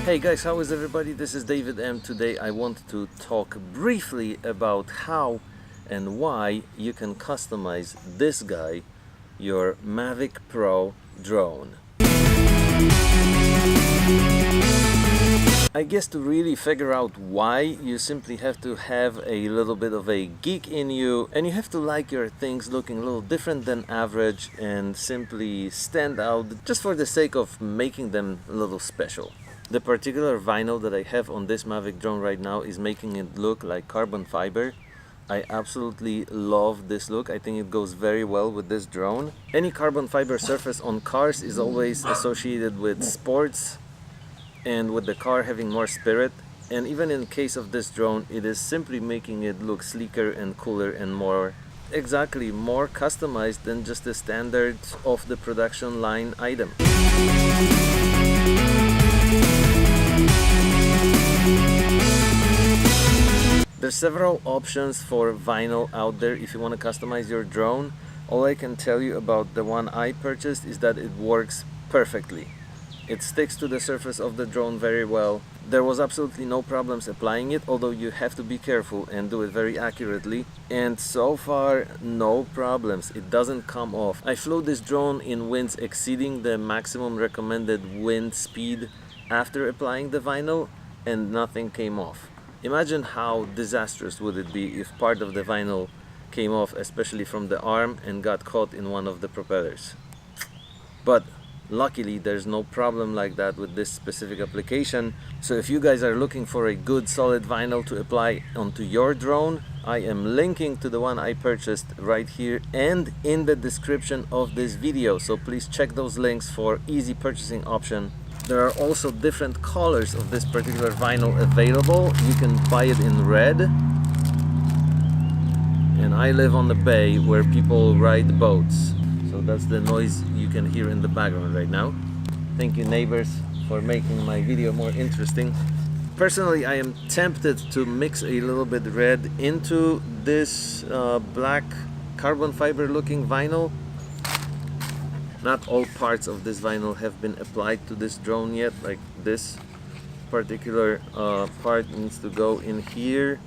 Hey guys, how is everybody? This is David M. Today I want to talk briefly about how and why you can customize this guy, your Mavic Pro drone. I guess to really figure out why, you simply have to have a little bit of a geek in you, and you have to like your things looking a little different than average and simply stand out just for the sake of making them a little special. The particular vinyl that I have on this Mavic drone right now is making it look like carbon fiber. I absolutely love this look. I think it goes very well with this drone. Any carbon fiber surface on cars is always associated with sports and with the car having more spirit. And even in case of this drone, it is simply making it look sleeker and cooler and more customized than just the standard of the production line item. There's several options for vinyl out there if you want to customize your drone. All I can tell you about the one I purchased is that it works perfectly. It sticks to the surface of the drone very well. There was absolutely no problems applying it, although you have to be careful and do it very accurately. And so far, no problems. It doesn't come off. I flew this drone in winds exceeding the maximum recommended wind speed after applying the vinyl, and nothing came off. Imagine how disastrous would it be if part of the vinyl came off, especially from the arm, and got caught in one of the propellers. But luckily there's no problem like that with this specific application. So if you guys are looking for a good solid vinyl to apply onto your drone, I am linking to the one I purchased right here and in the description of this video, so please check those links for easy purchasing option. There are also different colors of this particular vinyl available. You can buy it in red. And I live on the bay where people ride boats. So that's the noise you can hear in the background right now. Thank you, neighbors, for making my video more interesting. Personally, I am tempted to mix a little bit red into this black carbon fiber looking vinyl. Not all parts of this vinyl have been applied to this drone yet, like this particular part needs to go in here.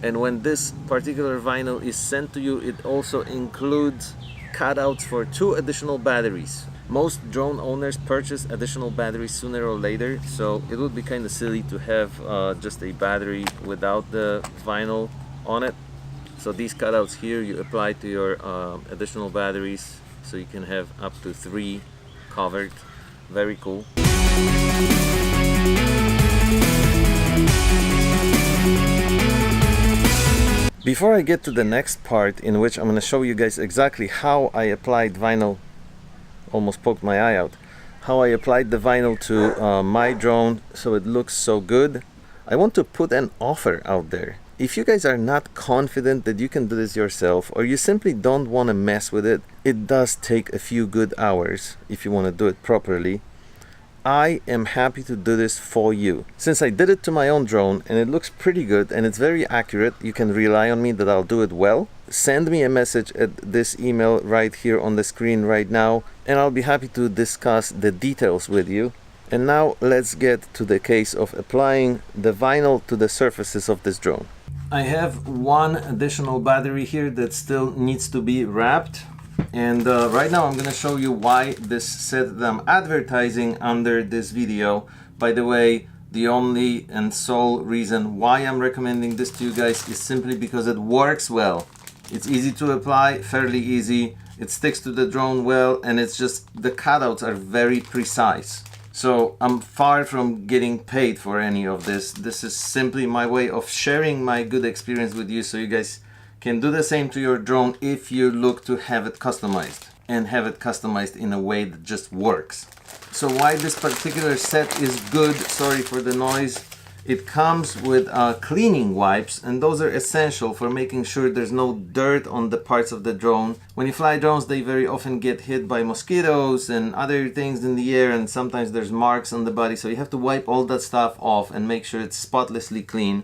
And when this particular vinyl is sent to you, it also includes cutouts for 2 additional batteries. Most drone owners purchase additional batteries sooner or later, so it would be kind of silly to have just a battery without the vinyl on it. So these cutouts here you apply to your additional batteries, so you can have up to 3 covered. Very cool. Before I get to the next part, in which I'm going to show you guys exactly how I applied vinyl, almost poked my eye out, how I applied the vinyl to my drone so it looks so good, I want to put an offer out there. If you guys are not confident that you can do this yourself, or you simply don't want to mess with it, it does take a few good hours if you want to do it properly. I am happy to do this for you. Since I did it to my own drone and it looks pretty good and it's very accurate, you can rely on me that I'll do it well. Send me a message at this email right here on the screen right now, and I'll be happy to discuss the details with you. And now let's get to the case of applying the vinyl to the surfaces of this drone. I have 1 additional battery here that still needs to be wrapped, and right now I'm going to show you why this set that I'm advertising under this video. By the way, the only and sole reason why I'm recommending this to you guys is simply because it works well. It's easy to apply, fairly easy, it sticks to the drone well, and it's just the cutouts are very precise. So I'm far from getting paid for any of this. This is simply my way of sharing my good experience with you, so you guys can do the same to your drone if you look to have it customized, and have it customized in a way that just works. So why this particular set is good, sorry for the noise, It comes with cleaning wipes, and those are essential for making sure there's no dirt on the parts of the drone. When you fly drones, they very often get hit by mosquitoes and other things in the air, and sometimes there's marks on the body, so you have to wipe all that stuff off and make sure it's spotlessly clean.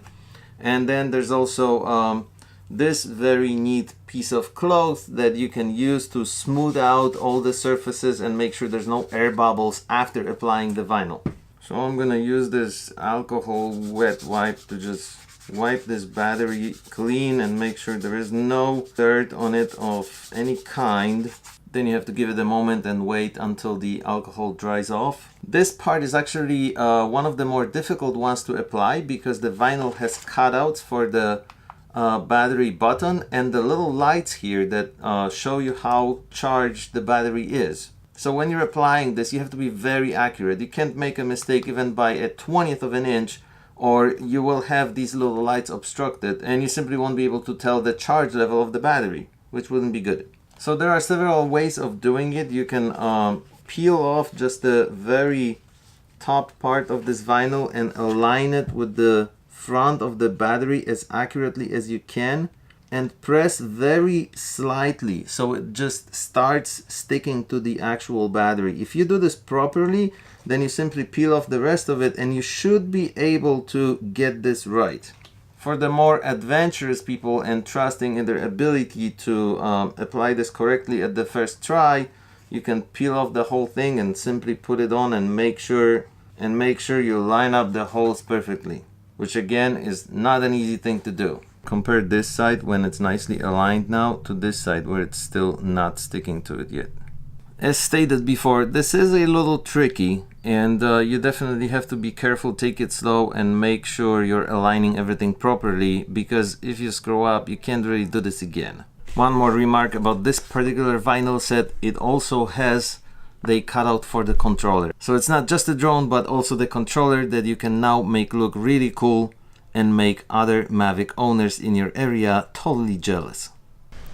And then there's also this very neat piece of cloth that you can use to smooth out all the surfaces and make sure there's no air bubbles after applying the vinyl. So I'm gonna use this alcohol wet wipe to just wipe this battery clean and make sure there is no dirt on it of any kind. Then you have to give it a moment and wait until the alcohol dries off. This part is actually one of the more difficult ones to apply because the vinyl has cutouts for the battery button and the little lights here that show you how charged the battery is. So when you're applying this, you have to be very accurate. You can't make a mistake even by a 1/20th of an inch, or you will have these little lights obstructed and you simply won't be able to tell the charge level of the battery, which wouldn't be good. So there are several ways of doing it. You can peel off just the very top part of this vinyl and align it with the front of the battery as accurately as you can, and press very slightly so it just starts sticking to the actual battery. If you do this properly, then you simply peel off the rest of it and you should be able to get this right. For the more adventurous people and trusting in their ability to apply this correctly at the first try, you can peel off the whole thing and simply put it on and make sure you line up the holes perfectly, which again is not an easy thing to do. Compare this side when it's nicely aligned now to this side where it's still not sticking to it yet. As stated before, this is a little tricky, and you definitely have to be careful, take it slow, and make sure you're aligning everything properly, because if you screw up, you can't really do this again. One more remark about this particular vinyl set: it also has the cutout for the controller. So it's not just the drone, but also the controller that you can now make look really cool and make other Mavic owners in your area totally jealous.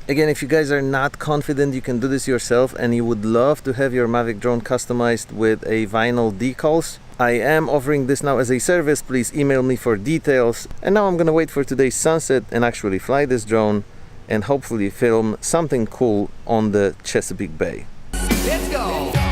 Again, if you guys are not confident you can do this yourself and you would love to have your Mavic drone customized with a vinyl decals, I am offering this now as a service. Please email me for details. And now I'm gonna wait for today's sunset and actually fly this drone and hopefully film something cool on the Chesapeake Bay. Let's go!